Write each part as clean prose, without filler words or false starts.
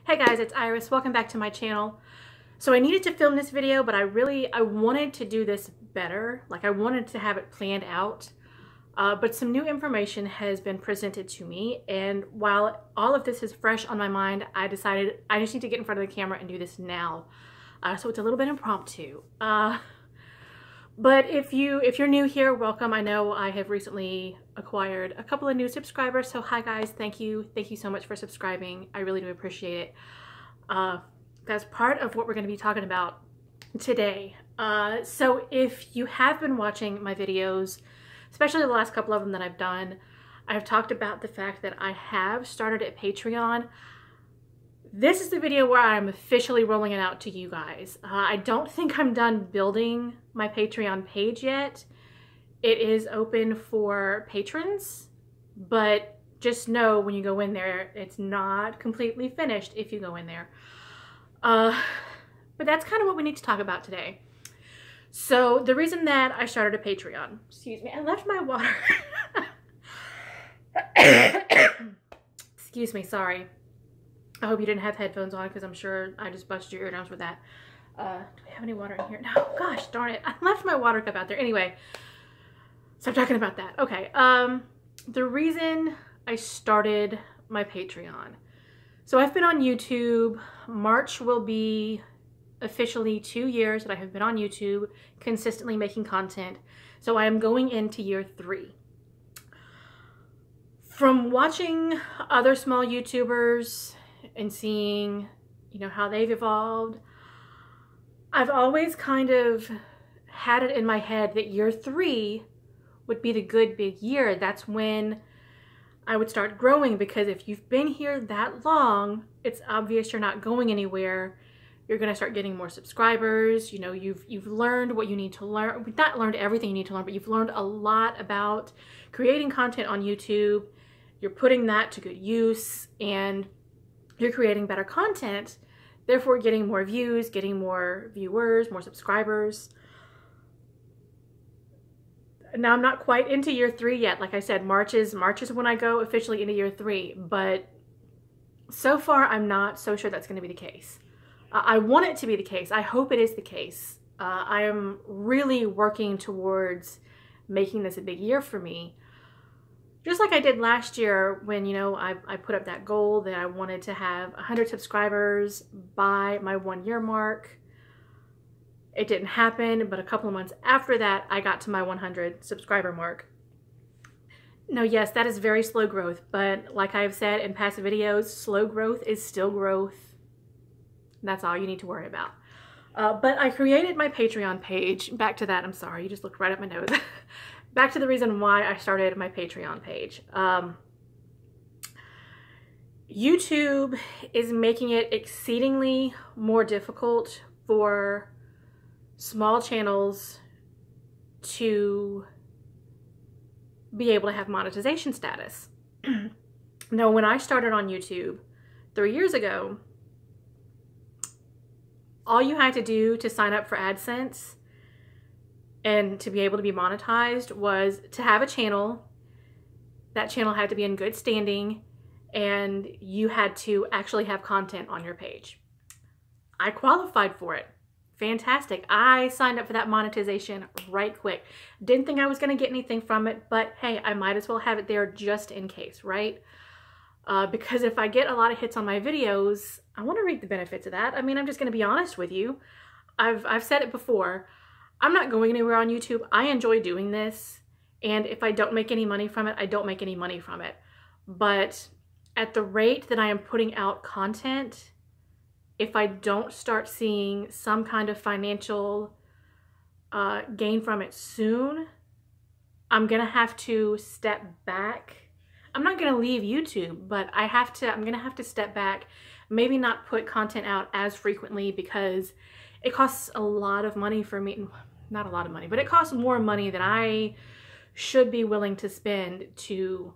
Hey guys, it's Iris. Welcome back to my channel. So I needed to film this video, but I wanted to do this better. Like I wanted to have it planned out. But some new information has been presented to me, and while all of this is fresh on my mind, I decided I just need to get in front of the camera and do this now. So it's a little bit impromptu. But if you're new here, welcome. I know I have recently acquired a couple of new subscribers, so hi guys, thank you so much for subscribing. I really do appreciate it. That's part of what we're going to be talking about today. So if you have been watching my videos, especially the last couple of them that I've done, I've talked about the fact that I have started at Patreon. This is the video where I'm officially rolling it out to you guys. I don't think I'm done building my Patreon page yet. It is open for patrons, but just know when you go in there, it's not completely finished if you go in there. But that's kind of what we need to talk about today. So the reason that I started a Patreon, excuse me, I left my water. Excuse me, sorry. I hope you didn't have headphones on because I'm sure I just busted your eardrums with that. Do we have any water in here? No, gosh darn it. I left my water cup out there. Anyway, stop talking about that. Okay, the reason I started my Patreon. So I've been on YouTube. March will be officially 2 years that I have been on YouTube, consistently making content. So I am going into year 3. From watching other small YouTubers and seeing, you know, how they've evolved, I've always kind of had it in my head that year 3 would be the good big year. That's when I would start growing, because if you've been here that long, it's obvious you're not going anywhere. You're going to start getting more subscribers. You know, you've learned what you need to learn. We've not learned everything you need to learn, but you've learned a lot about creating content on YouTube. You're putting that to good use, and you're creating better content, therefore getting more views, getting more viewers, more subscribers. Now I'm not quite into year 3 yet. Like I said, March is when I go officially into year 3, but so far I'm not so sure that's going to be the case. I want it to be the case. I hope it is the case. I am really working towards making this a big year for me. Just like I did last year when, you know, I put up that goal that I wanted to have 100 subscribers by my 1 year mark. It didn't happen, but a couple of months after that, I got to my 100 subscriber mark. Now, yes, that is very slow growth, but like I've said in past videos, slow growth is still growth. That's all you need to worry about. But I created my Patreon page. Back to that, I'm sorry, you just looked right at my nose. Back to the reason why I started my Patreon page. YouTube is making it exceedingly more difficult for small channels to be able to have monetization status. Now, when I started on YouTube 3 years ago, all you had to do to sign up for AdSense and to be able to be monetized was to have a channel. That channel had to be in good standing, and you had to actually have content on your page. I qualified for it. Fantastic. I signed up for that monetization right quick. Didn't think I was going to get anything from it, but hey, I might as well have it there just in case, right? Because if I get a lot of hits on my videos, I want to reap the benefits of that. I mean, I'm just going to be honest with you. I've said it before. I'm not going anywhere on YouTube. I enjoy doing this. And if I don't make any money from it, I don't make any money from it. But at the rate that I am putting out content, if I don't start seeing some kind of financial gain from it soon, I'm going to have to step back. I'm not going to leave YouTube, but I'm going to have to step back, maybe not put content out as frequently, because it costs a lot of money for me. Not a lot of money, but it costs more money than I should be willing to spend to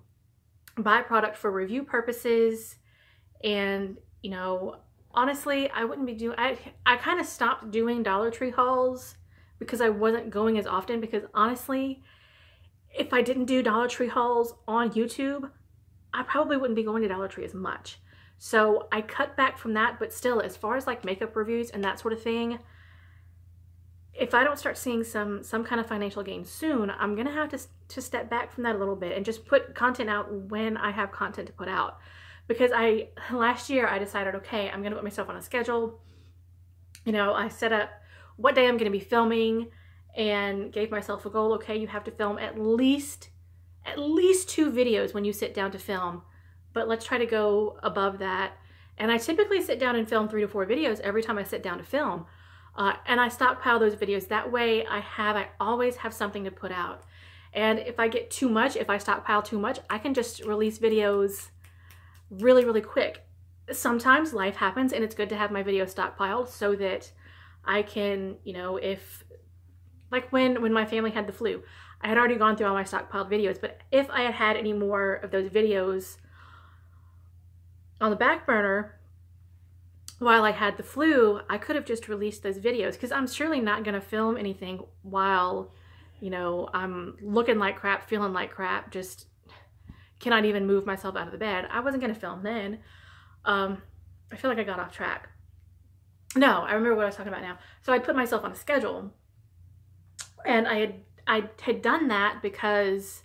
buy product for review purposes. And, you know, honestly, I wouldn't be doing, I kind of stopped doing Dollar Tree hauls because I wasn't going as often, because honestly, if I didn't do Dollar Tree hauls on YouTube, I probably wouldn't be going to Dollar Tree as much. So I cut back from that, but still, as far as like makeup reviews and that sort of thing, if I don't start seeing some kind of financial gain soon, I'm gonna have to step back from that a little bit and just put content out when I have content to put out. Because last year I decided, okay, I'm gonna put myself on a schedule. You know, I set up what day I'm gonna be filming and gave myself a goal. Okay, you have to film at least 2 videos when you sit down to film, but let's try to go above that. And I typically sit down and film 3 to 4 videos every time I sit down to film. And I stockpile those videos. That way I always have something to put out. And if I get too much, if I stockpile too much, I can just release videos really, really quick. Sometimes life happens and it's good to have my videos stockpiled so that I can, you know, if, like when my family had the flu, I had already gone through all my stockpiled videos, but if I had had any more of those videos on the back burner while I had the flu, I could have just released those videos, because I'm surely not going to film anything while, you know, I'm looking like crap, feeling like crap, just cannot even move myself out of the bed. I wasn't going to film then. I feel like I got off track. No, I remember what I was talking about now. So I put myself on a schedule, and I had done that because,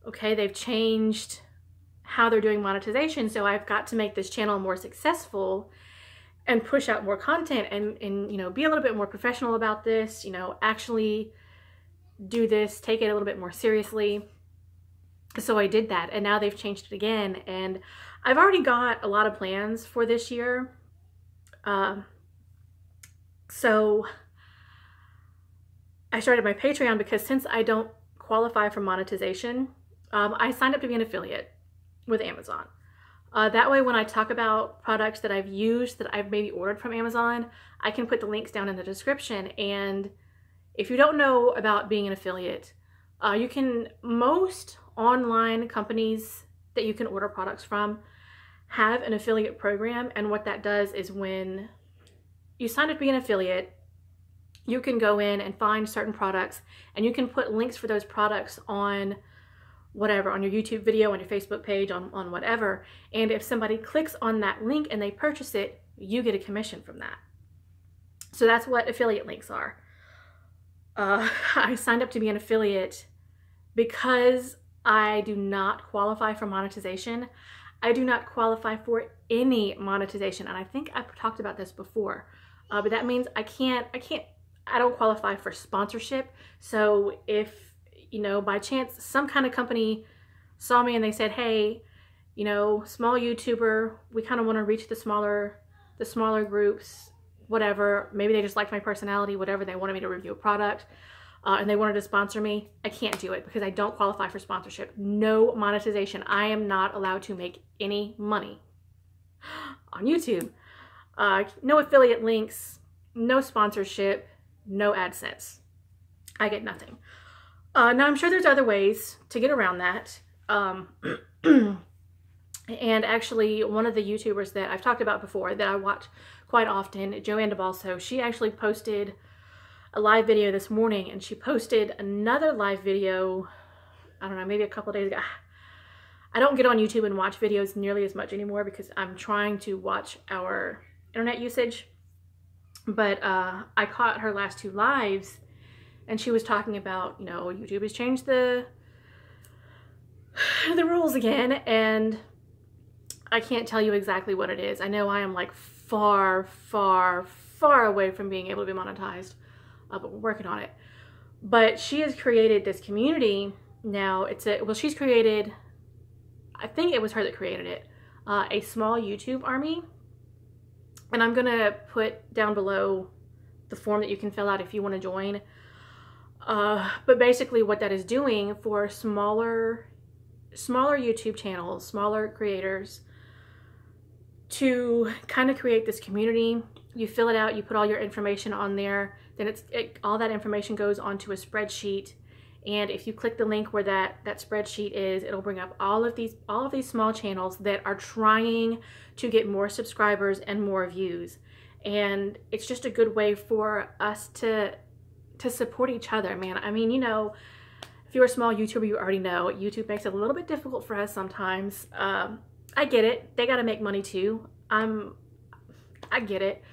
okay, they've changed how they're doing monetization, so I've got to make this channel more successful and push out more content and you know, be a little bit more professional about this, you know, actually do this, take it a little bit more seriously. So I did that, and now they've changed it again, and I've already got a lot of plans for this year. So I started my Patreon because since I don't qualify for monetization, I signed up to be an affiliate with Amazon. That way, when I talk about products that I've used, that I've maybe ordered from Amazon, I can put the links down in the description. And if you don't know about being an affiliate, most online companies that you can order products from have an affiliate program. And what that does is when you sign up to be an affiliate, you can go in and find certain products, and you can put links for those products on whatever, on your YouTube video, on your Facebook page, on whatever. And if somebody clicks on that link and they purchase it, you get a commission from that. So that's what affiliate links are. I signed up to be an affiliate because I do not qualify for monetization. I do not qualify for any monetization. And I think I've talked about this before, but that means I don't qualify for sponsorship. So if, you know, by chance some kind of company saw me and they said, hey, you know, small YouTuber, we kind of want to reach the smaller groups, whatever, maybe they just liked my personality, whatever, they wanted me to review a product, and they wanted to sponsor me, I can't do it because I don't qualify for sponsorship. No monetization. I am not allowed to make any money on YouTube. No affiliate links, no sponsorship, no AdSense. I get nothing. Now, I'm sure there's other ways to get around that. And actually, one of the YouTubers that I've talked about before that I watch quite often, Joanne DeBalso, she actually posted a live video this morning, and she posted another live video, I don't know, maybe a couple days ago. I don't get on YouTube and watch videos nearly as much anymore because I'm trying to watch our internet usage. But I caught her last 2 lives, and she was talking about, you know, YouTube has changed the rules again, and I can't tell you exactly what it is. I know I am like far, far, far away from being able to be monetized, but we're working on it. But she has created this community now. She's created, I think it was her that created it, a small YouTube army. And I'm gonna put down below the form that you can fill out if you want to join. But basically what that is doing for smaller YouTube channels, smaller creators, to kind of create this community. You fill it out, you put all your information on there, then all that information goes onto a spreadsheet. And if you click the link where that spreadsheet is, it'll bring up all of these small channels that are trying to get more subscribers and more views. And it's just a good way for us to support each other, man. I mean, you know, if you're a small YouTuber, you already know YouTube makes it a little bit difficult for us sometimes. I get it. They got to make money too. I get it.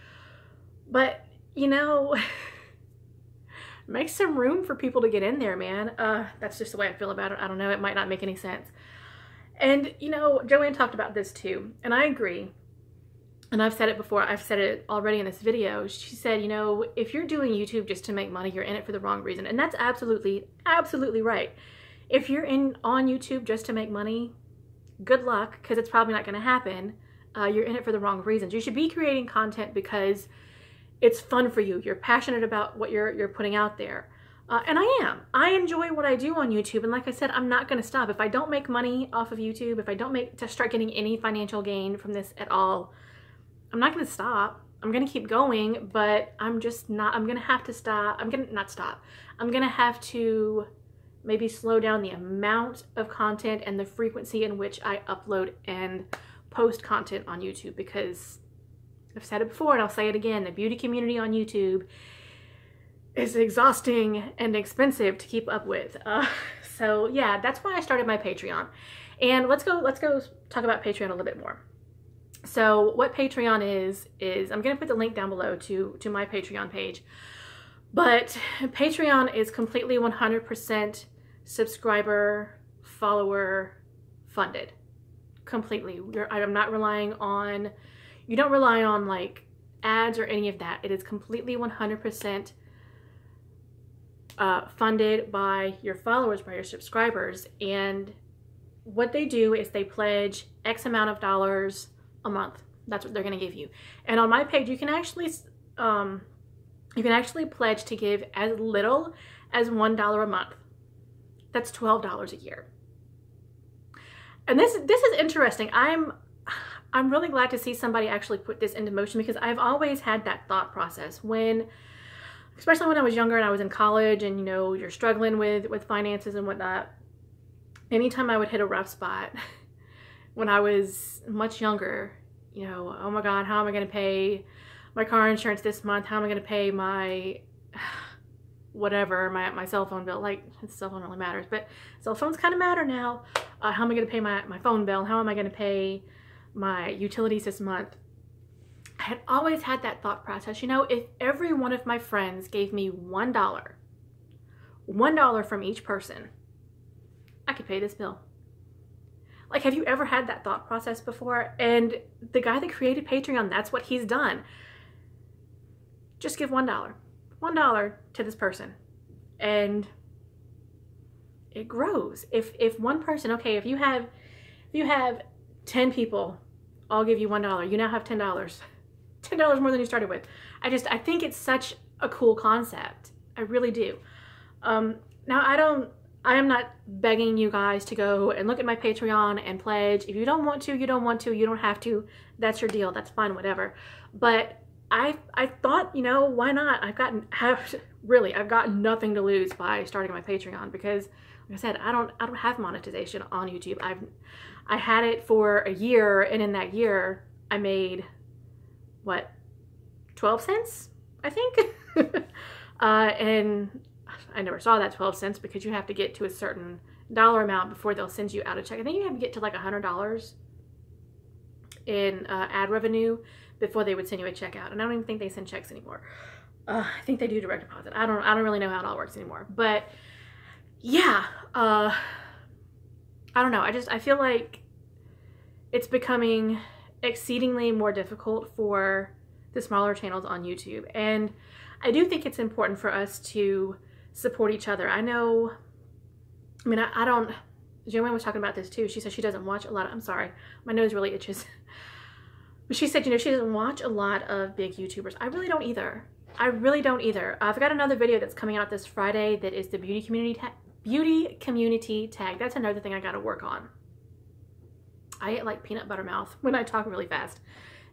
But, you know, make some room for people to get in there, man. That's just the way I feel about it. I don't know. It might not make any sense. And, you know, Joanne talked about this too. And I agree. And I've said it before. I've said it already in this video. She said, you know, if you're doing YouTube just to make money, you're in it for the wrong reason. And that's absolutely, absolutely right. If you're on YouTube just to make money, good luck, because it's probably not going to happen. You're in it for the wrong reasons. You should be creating content because it's fun for you. You're passionate about what you're putting out there. And I am. I enjoy what I do on YouTube. And like I said, I'm not going to stop. If I don't make money off of YouTube, if I don't start getting any financial gain from this at all, I'm not going to stop. I'm going to keep going, but I'm just not, I'm going to have to stop. I'm going to not stop. I'm going to have to maybe slow down the amount of content and the frequency in which I upload and post content on YouTube, because I've said it before and I'll say it again, the beauty community on YouTube is exhausting and expensive to keep up with. So yeah, that's why I started my Patreon. And let's go talk about Patreon a little bit more. So what Patreon is I'm going to put the link down below to my Patreon page. But Patreon is completely 100% subscriber, follower funded. Completely. I'm not relying on, you don't rely on like ads or any of that. It is completely 100% funded by your followers, by your subscribers. And what they do is they pledge X amount of dollars a month. That's what they're going to give you. And on my page, you can actually pledge to give as little as $1 a month. That's $12 a year. And this is interesting. I'm really glad to see somebody actually put this into motion, because I've always had that thought process especially when I was younger and I was in college, and you know, you're struggling with finances and whatnot. Anytime I would hit a rough spot when I was much younger, you know, oh my God, how am I going to pay my car insurance this month? How am I going to pay my whatever, my cell phone bill? Like, cell phone really matters, but cell phones kind of matter now. How am I going to pay my phone bill? How am I going to pay my utilities this month? I had always had that thought process, you know, if every one of my friends gave me $1 from each person, I could pay this bill. Like, have you ever had that thought process before? And the guy that created Patreon, that's what he's done. Just give $1 to this person, and it grows. If one person, okay, if you have 10 people, I'll give you $1. You now have $10. $10 more than you started with. I think it's such a cool concept. I really do. Now I am not begging you guys to go and look at my Patreon and pledge. If you don't want to, you don't want to. You don't have to. That's your deal. That's fine, whatever. But I thought, you know, why not? I've got nothing to lose by starting my Patreon, because like I said, I don't have monetization on YouTube. I had it for a year, and in that year I made what, 12 cents, I think. And I never saw that 12 cents, because you have to get to a certain dollar amount before they'll send you out a check. I think you have to get to like $100 in ad revenue before they would send you a check out. And I don't even think they send checks anymore. I think they do direct deposit. I don't really know how it all works anymore. But yeah, I don't know. I feel like it's becoming exceedingly more difficult for the smaller channels on YouTube. And I do think it's important for us to support each other. I don't, Joanne was talking about this too. She said she doesn't watch a lot of, I'm sorry, my nose really itches. But she said, you know, she doesn't watch a lot of big YouTubers. I really don't either. I've got another video that's coming out this Friday that is the beauty community tag. That's another thing I got to work on. I get like peanut butter mouth when I talk really fast,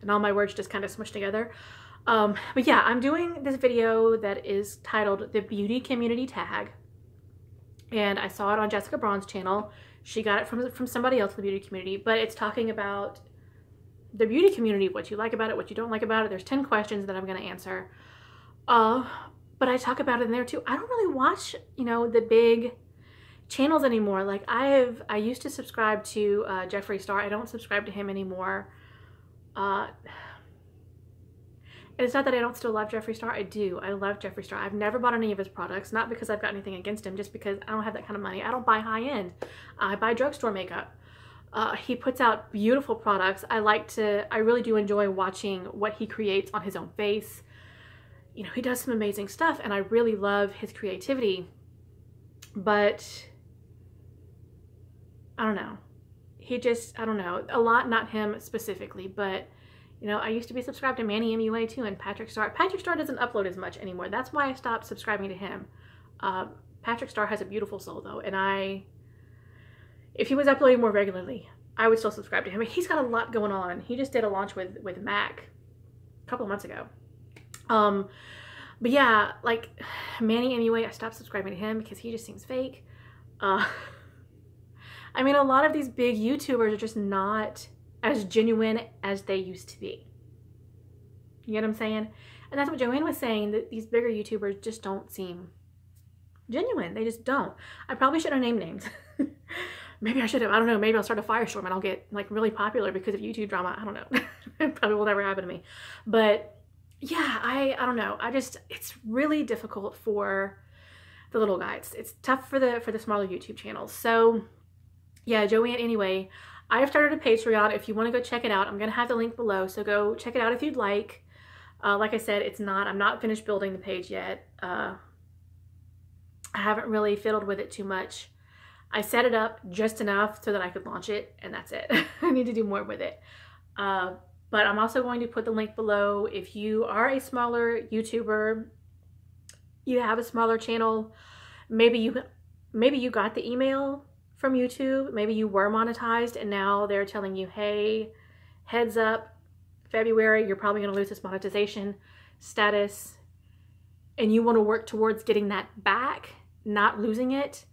and all my words just kind of smush together. But yeah, I'm doing this video that is titled the beauty community tag, and I saw it on Jessica Braun's channel. She got it from somebody else in the beauty community, but it's talking about the beauty community, what you like about it, what you don't like about it. There's 10 questions that I'm going to answer. But I talk about it in there too. I don't really watch, you know, the big channels anymore. Like I used to subscribe to Jeffree Star. I don't subscribe to him anymore. And it's not that I don't still love Jeffree Star. I do. I love Jeffree Star. I've never bought any of his products, not because I've got anything against him, just because I don't have that kind of money. I don't buy high end. I buy drugstore makeup. He puts out beautiful products. I really do enjoy watching what he creates on his own face. You know, he does some amazing stuff, and I really love his creativity. But I don't know. I don't know. A lot, not him specifically, but you know, I used to be subscribed to Manny MUA too, and Patrick Star. Patrick Star doesn't upload as much anymore. That's why I stopped subscribing to him. Patrick Star has a beautiful soul though, and if he was uploading more regularly, I would still subscribe to him. He's got a lot going on. He just did a launch with Mac a couple of months ago. But yeah, like Manny MUA, I stopped subscribing to him because he just seems fake. I mean, a lot of these big YouTubers are just not as genuine as they used to be. You get what I'm saying? And that's what Joanne was saying, that these bigger YouTubers just don't seem genuine. They just don't. I probably should have named names. Maybe I should have. I don't know. Maybe I'll start a firestorm and I'll get like really popular because of YouTube drama. I don't know. It probably will never happen to me. But yeah, I don't know. It's really difficult for the little guys. It's tough for the smaller YouTube channels. So yeah, Joanne, anyway, I have started a Patreon. If you want to go check it out, I'm going to have the link below. So go check it out if you'd like. Like I said, I'm not finished building the page yet. I haven't really fiddled with it too much. I set it up just enough so that I could launch it, and that's it. I need to do more with it. But I'm also going to put the link below. If you are a smaller YouTuber, you have a smaller channel, maybe you got the email from YouTube, maybe you were monetized and now they're telling you, hey, heads up, February, you're probably going to lose this monetization status, and you want to work towards getting that back, not losing it.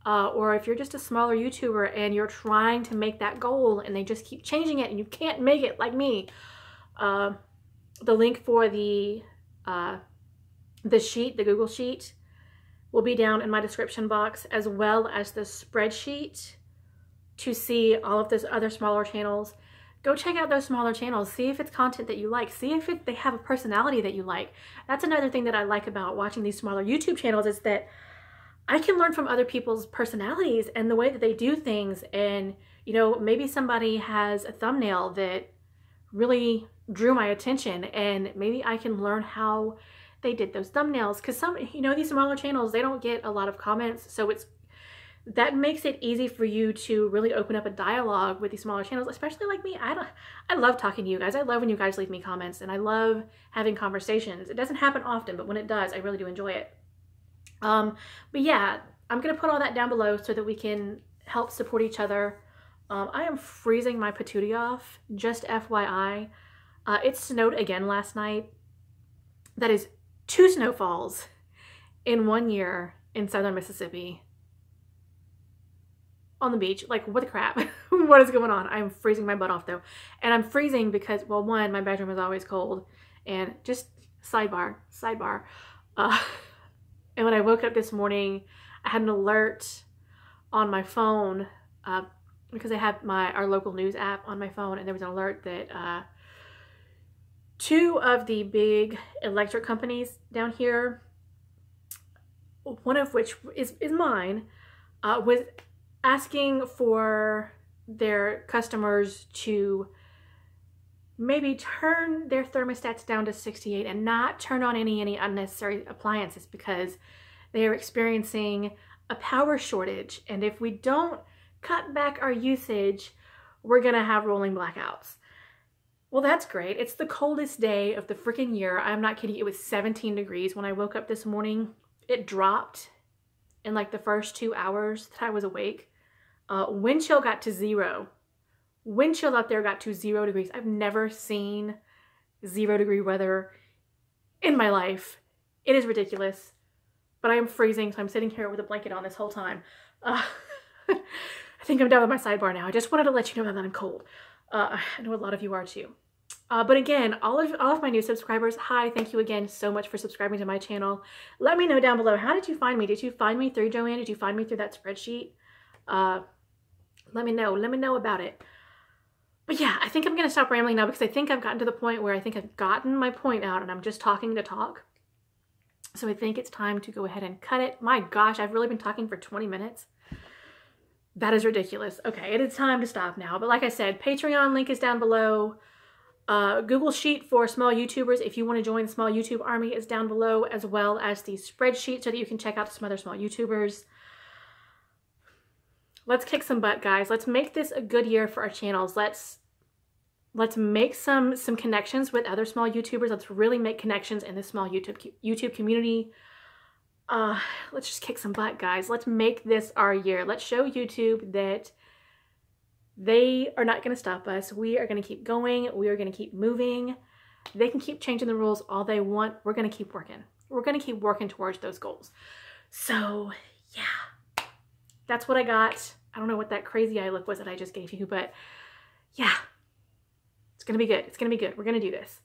Or if you're just a smaller YouTuber and you're trying to make that goal and they just keep changing it and you can't make it like me, the link for the sheet, the Google sheet, will be down in my description box, as well as the spreadsheet to see all of those other smaller channels. Go check out those smaller channels. See if it's content that you like. See if they have a personality that you like. That's another thing that I like about watching these smaller YouTube channels, is that I can learn from other people's personalities and the way that they do things. And, you know, maybe somebody has a thumbnail that really drew my attention, and maybe I can learn how they did those thumbnails. Because these smaller channels, they don't get a lot of comments. So that makes it easy for you to really open up a dialogue with these smaller channels, especially like me. I love talking to you guys. I love when you guys leave me comments, and I love having conversations. It doesn't happen often, but when it does, I really do enjoy it. But yeah, I'm going to put all that down below so that we can help support each other. I am freezing my patootie off, just FYI. It snowed again last night. That is 2 snowfalls in 1 year in southern Mississippi on the beach. Like, what the crap? What is going on? I'm freezing my butt off though. And I'm freezing because, well, one, my bedroom is always cold, and just sidebar. And when I woke up this morning, I had an alert on my phone because I have our local news app on my phone, and there was an alert that 2 of the big electric companies down here, one of which is mine, was asking for their customers to maybe turn their thermostats down to 68 and not turn on any unnecessary appliances, because they are experiencing a power shortage. And if we don't cut back our usage, we're gonna have rolling blackouts. Well, that's great. It's the coldest day of the freaking year. I'm not kidding. It was 17 degrees when I woke up this morning. It dropped in like the first 2 hours that I was awake. Wind chill got to 0. Wind chill out there got to 0 degrees. I've never seen 0 degree weather in my life. It is ridiculous, but I am freezing, so I'm sitting here with a blanket on this whole time. I think I'm done with my sidebar now. I just wanted to let you know that I'm cold. I know a lot of you are too. But again, all of my new subscribers, hi, thank you again so much for subscribing to my channel. Let me know down below, how did you find me? Did you find me through Joanne? Did you find me through that spreadsheet? Let me know about it. But yeah, I think I'm gonna stop rambling now because I think I've gotten to the point where I think I've gotten my point out and I'm just talking to talk. So I think it's time to go ahead and cut it. My gosh, I've really been talking for 20 minutes. That is ridiculous. Okay, it is time to stop now. But like I said, Patreon link is down below. Google Sheet for small YouTubers, if you want to join the small YouTube army, is down below, as well as the spreadsheet so that you can check out some other small YouTubers. Let's kick some butt, guys. Let's make this a good year for our channels. Let's make some connections with other small YouTubers. Let's really make connections in the small YouTube community. Let's just kick some butt, guys. Let's make this our year. Let's show YouTube that they are not going to stop us. We are going to keep going. We are going to keep moving. They can keep changing the rules all they want. We're going to keep working. We're going to keep working towards those goals. So yeah, that's what I got. I don't know what that crazy eye look was that I just gave you, but yeah, it's going to be good. It's going to be good. We're going to do this.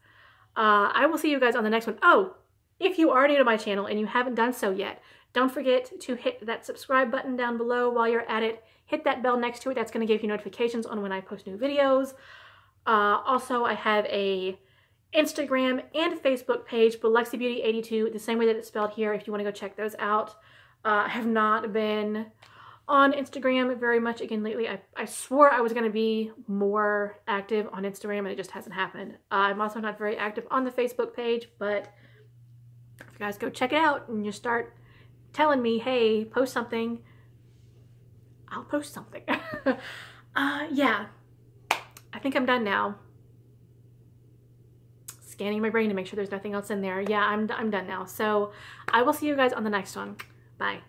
I will see you guys on the next one. Oh, if you are new to my channel and you haven't done so yet, don't forget to hit that subscribe button down below. While you're at it, hit that bell next to it. That's going to give you notifications on when I post new videos. Also, I have a Instagram and Facebook page, BluxyBeauty82, the same way that it's spelled here if you want to go check those out. I have not been on Instagram very much again lately. I swore I was going to be more active on Instagram and it just hasn't happened. I'm also not very active on the Facebook page, but if you guys go check it out and you start telling me, hey, post something, I'll post something. Yeah, I think I'm done now. Scanning my brain to make sure there's nothing else in there. Yeah, I'm done now. So I will see you guys on the next one. Bye.